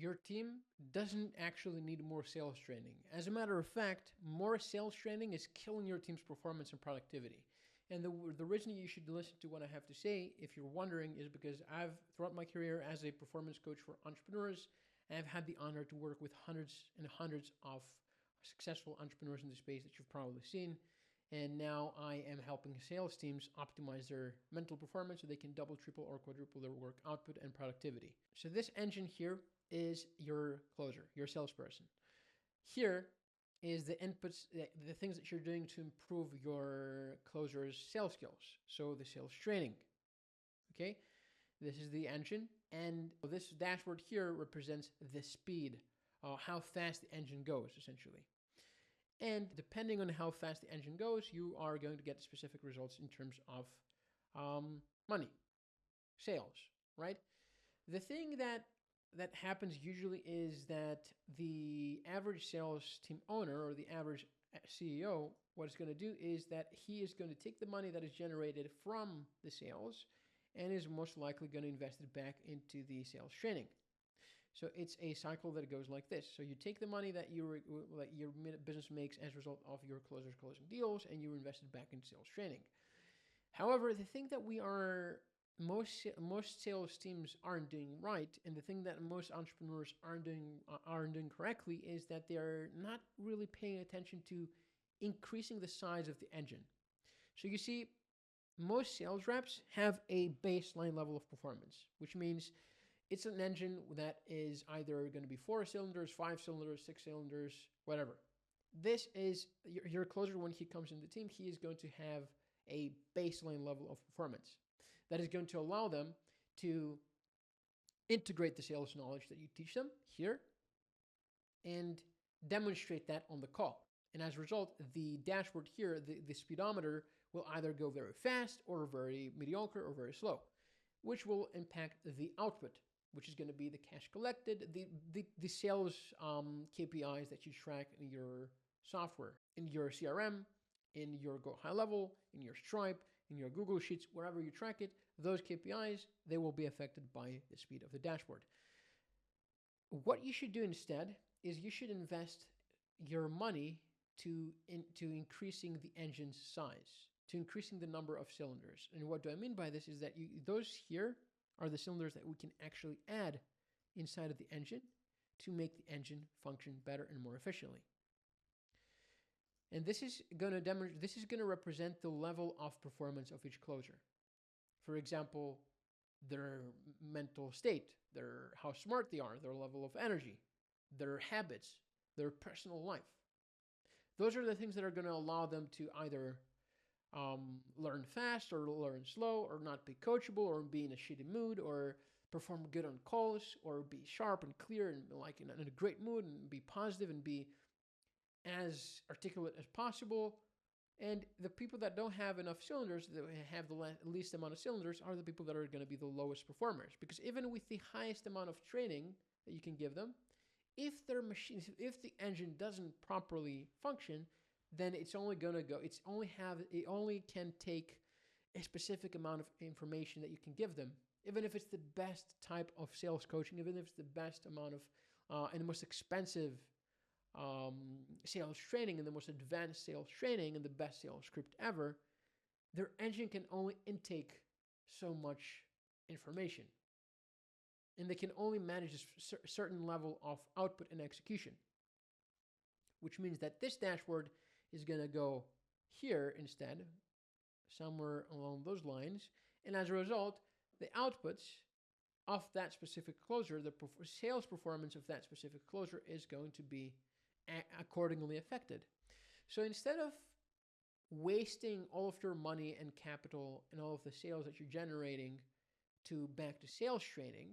your team doesn't actually need more sales training. As a matter of fact, more sales training is killing your team's performance and productivity. And the reason you should listen to what I have to say, if you're wondering, is because throughout my career as a performance coach for entrepreneurs, I've had the honor to work with hundreds and hundreds of successful entrepreneurs in the space that you've probably seen. And now I am helping sales teams optimize their mental performance so they can double, triple, or quadruple their work output and productivity. So this engine here is your closer, your salesperson. Here is the inputs, the things that you're doing to improve your closer's sales skills. So the sales training. Okay, this is the engine, and this dashboard here represents the speed, how fast the engine goes, essentially. And depending on how fast the engine goes, you are going to get specific results in terms of money, sales, right? The thing that happens usually is that the average sales team owner or the average CEO, what it's going to do is that he is going to take the money that is generated from the sales and is most likely going to invest it back into the sales training. So it's a cycle that goes like this. So you take the money that your business makes as a result of your closers closing deals, and you invest it back into sales training. However, the thing that we are most sales teams aren't doing right, and the thing that most entrepreneurs aren't doing correctly is that they're not really paying attention to increasing the size of the engine. So you see, most sales reps have a baseline level of performance, which means it's an engine that is either going to be 4 cylinders, 5 cylinders, 6 cylinders, whatever. This is your closer when he comes in the team. He is going to have a baseline level of performance that is going to allow them to integrate the sales knowledge that you teach them here and demonstrate that on the call. And as a result, the dashboard here, the speedometer, will either go very fast or very mediocre or very slow, which will impact the output, which is going to be the cash collected, the sales KPIs that you track in your software, in your CRM, in your Go High Level, in your Stripe, in your Google Sheets, wherever you track it. Those KPIs, they will be affected by the speed of the dashboard. What you should do instead is you should invest your money into increasing the engine's size, to increasing the number of cylinders. And what do I mean by this is that those here are the cylinders that we can actually add inside of the engine to make the engine function better and more efficiently. And this is going to represent the level of performance of each closer. For example, their mental state, how smart they are, their level of energy, their habits, their personal life. Those are the things that are going to allow them to either learn fast or learn slow, or not be coachable, or be in a shitty mood, or perform good on calls, or be sharp and clear and like in a great mood and be positive and be as articulate as possible. And the people that don't have enough cylinders, that have the least amount of cylinders, are the people that are going to be the lowest performers. Because even with the highest amount of training that you can give them, if the engine doesn't properly function, then it's only going to go. It only can take a specific amount of information that you can give them. Even if it's the best type of sales coaching, even if it's the best amount of and the most expensive sales training and the most advanced sales training and the best sales script ever, their engine can only intake so much information. And they can only manage a certain level of output and execution, which means that this dashboard is going to go here instead, somewhere along those lines. And as a result, the outputs of that specific closer, the sales performance of that specific closer, is going to be accordingly affected. So instead of wasting all of your money and capital and all of the sales that you're generating back to sales training,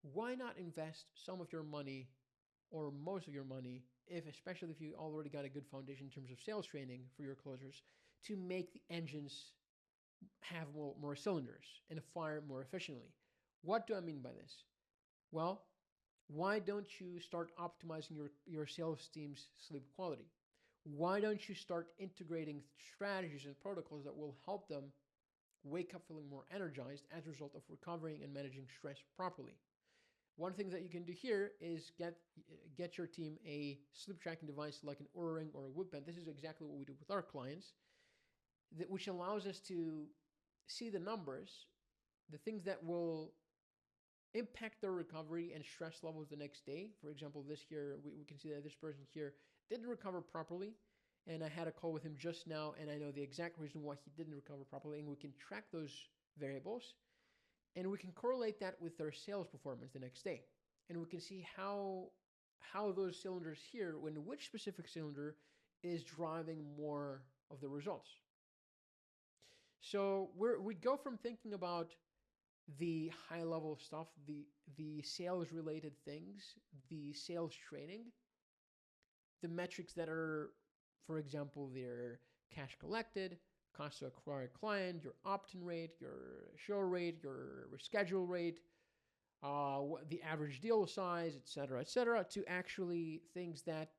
why not invest some of your money or most of your money, especially if you already got a good foundation in terms of sales training for your closers, to make the engines have more cylinders and fire more efficiently? What do I mean by this? Well, why don't you start optimizing your sales team's sleep quality? Why don't you start integrating strategies and protocols that will help them wake up feeling more energized as a result of recovering and managing stress properly? One thing that you can do here is get your team a sleep tracking device like an Oura Ring or a Whoop Band. This is exactly what we do with our clients, which allows us to see the numbers, the things that will impact their recovery and stress levels the next day. For example, this here, we can see that this person here didn't recover properly. And I had a call with him just now, and I know the exact reason why he didn't recover properly. And we can track those variables, and we can correlate that with their sales performance the next day. And we can see how those cylinders here, which specific cylinder is driving more of the results. So we go from thinking about the high level stuff, the sales related things, the sales training, the metrics that are, for example, their cash collected, cost to acquire a client, your opt-in rate, your show rate, your reschedule rate, the average deal size, et cetera, to actually things that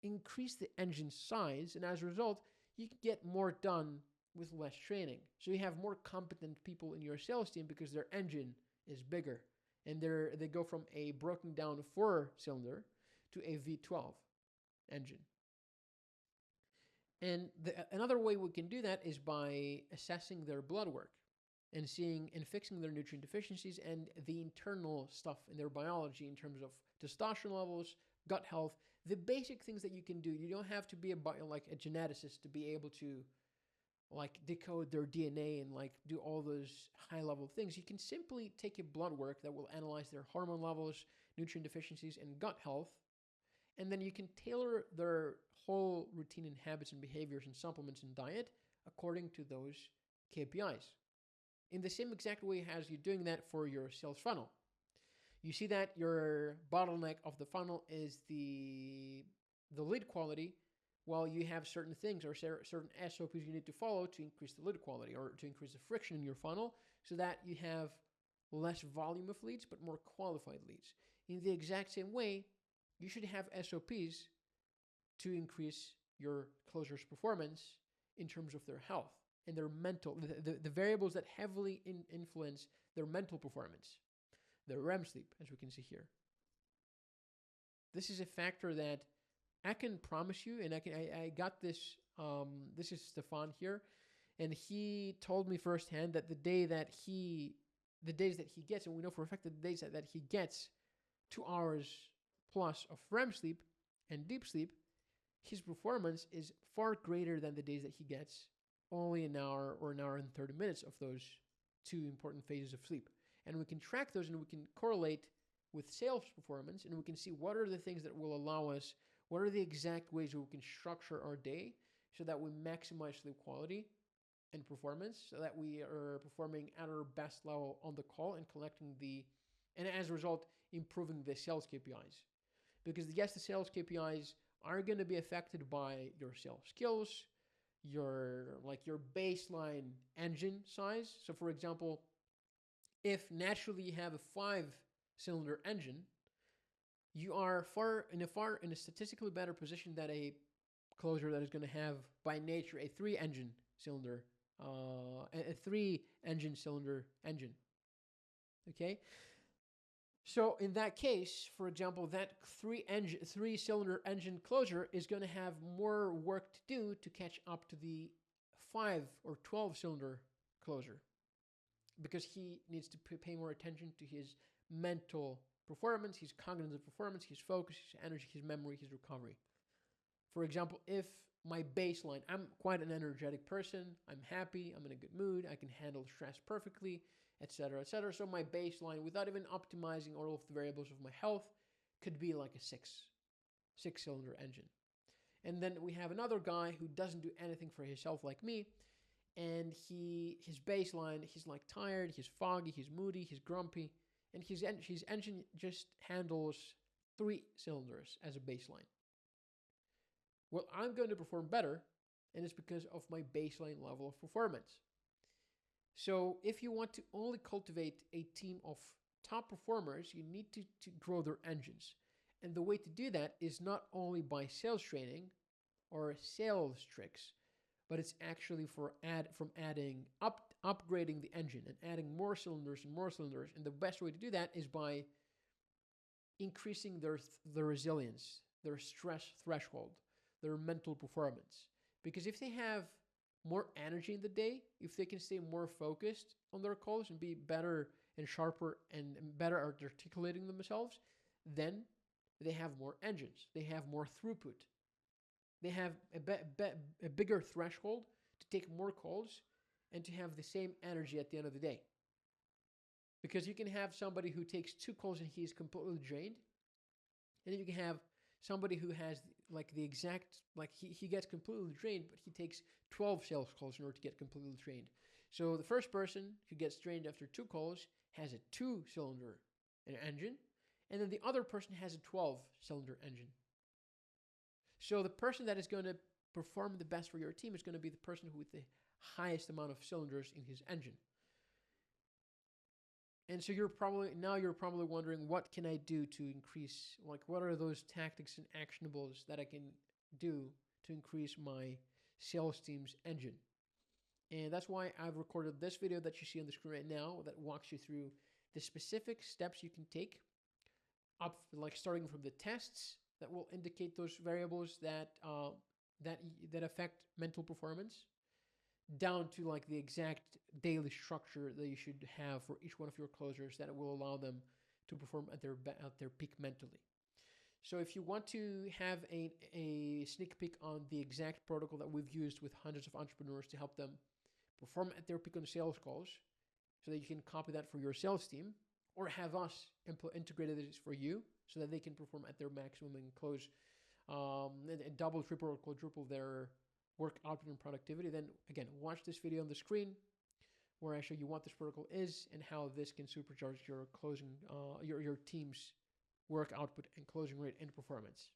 increase the engine size. And as a result, you can get more done with less training. So you have more competent people in your sales team because their engine is bigger. And they go from a broken down 4-cylinder to a V12 engine. And another way we can do that is by assessing their blood work and seeing and fixing their nutrient deficiencies and the internal stuff in their biology in terms of testosterone levels, gut health, the basic things that you can do. You don't have to be a geneticist to be able to decode their DNA and do all those high level things. You can simply take a blood work that will analyze their hormone levels, nutrient deficiencies, and gut health. And then you can tailor their whole routine and habits and behaviors and supplements and diet according to those KPIs. In the same exact way as you're doing that for your sales funnel. You see that your bottleneck of the funnel is the lead quality, while you have certain things or certain SOPs you need to follow to increase the lead quality or to increase the friction in your funnel so that you have less volume of leads but more qualified leads. In the exact same way, you should have SOPs to increase your closers' performance in terms of their health and their mental, the variables that heavily influence their mental performance, their REM sleep, as we can see here. This is a factor that I can promise you, and I got this, this is Stefan here, and he told me firsthand that the days that he gets, and we know for a fact that the days that he gets 2 hours plus of REM sleep and deep sleep, his performance is far greater than the days that he gets only an hour or an hour and 30 minutes of those 2 important phases of sleep. And we can track those and we can correlate with sales performance, and we can see what are the things that will allow us, what are the exact ways that we can structure our day so that we maximize sleep quality and performance, so that we are performing at our best level on the call and collecting and as a result, improving the sales KPIs. Because yes, the sales KPIs are going to be affected by your sales skills, your baseline engine size. So for example, if naturally you have a 5-cylinder engine, you are in a statistically better position than a closer that is going to have by nature a 3-engine cylinder, a 3-engine cylinder engine. Okay. So in that case, for example, that 3-cylinder engine closer is going to have more work to do to catch up to the 5 or 12-cylinder closer, because he needs to pay more attention to his mental performance, his cognitive performance, his focus, his energy, his memory, his recovery. For example, if my baseline, I'm quite an energetic person, I'm happy, I'm in a good mood, I can handle stress perfectly, etc., etc. So my baseline, without even optimizing all of the variables of my health, could be like a 6-cylinder engine. And then we have another guy who doesn't do anything for his health like me, and his baseline, he's tired, he's foggy, he's moody, he's grumpy, and his engine just handles 3 cylinders as a baseline. Well, I'm going to perform better, and it's because of my baseline level of performance. So if you want to only cultivate a team of top performers, you need to grow their engines. And the way to do that is not only by sales training or sales tricks, but it's actually upgrading the engine and adding more cylinders and more cylinders. And the best way to do that is by increasing their resilience, their stress threshold, their mental performance. Because if they have more energy in the day, if they can stay more focused on their calls and be better and sharper and better at articulating themselves, then they have more engines, they have more throughput, they have a bigger threshold to take more calls and to have the same energy at the end of the day. Because you can have somebody who takes 2 calls and he's completely drained, and then you can have somebody who has like the exact, like he gets completely drained, but he takes 12 sales calls in order to get completely drained. So the first person who gets drained after 2 calls has a 2-cylinder engine, and then the other person has a 12-cylinder engine. So the person that is going to perform the best for your team is going to be the person who with the highest amount of cylinders in his engine. And so you're probably wondering, what can I do to increase, like what are those tactics and actionables that I can do to increase my sales team's engine? And that's why I've recorded this video that you see on the screen right now that walks you through the specific steps you can take, up like starting from the tests that will indicate those variables that affect mental performance, down to like the exact daily structure that you should have for each one of your closers that will allow them to perform at their peak mentally. So if you want to have a sneak peek on the exact protocol that we've used with hundreds of entrepreneurs to help them perform at their peak on sales calls, so that you can copy that for your sales team, or have us integrated this for you so that they can perform at their maximum and close and double, triple, or quadruple their work output and productivity, then again, watch this video on the screen where I show you what this protocol is and how this can supercharge your closing, your team's work output and closing rate and performance.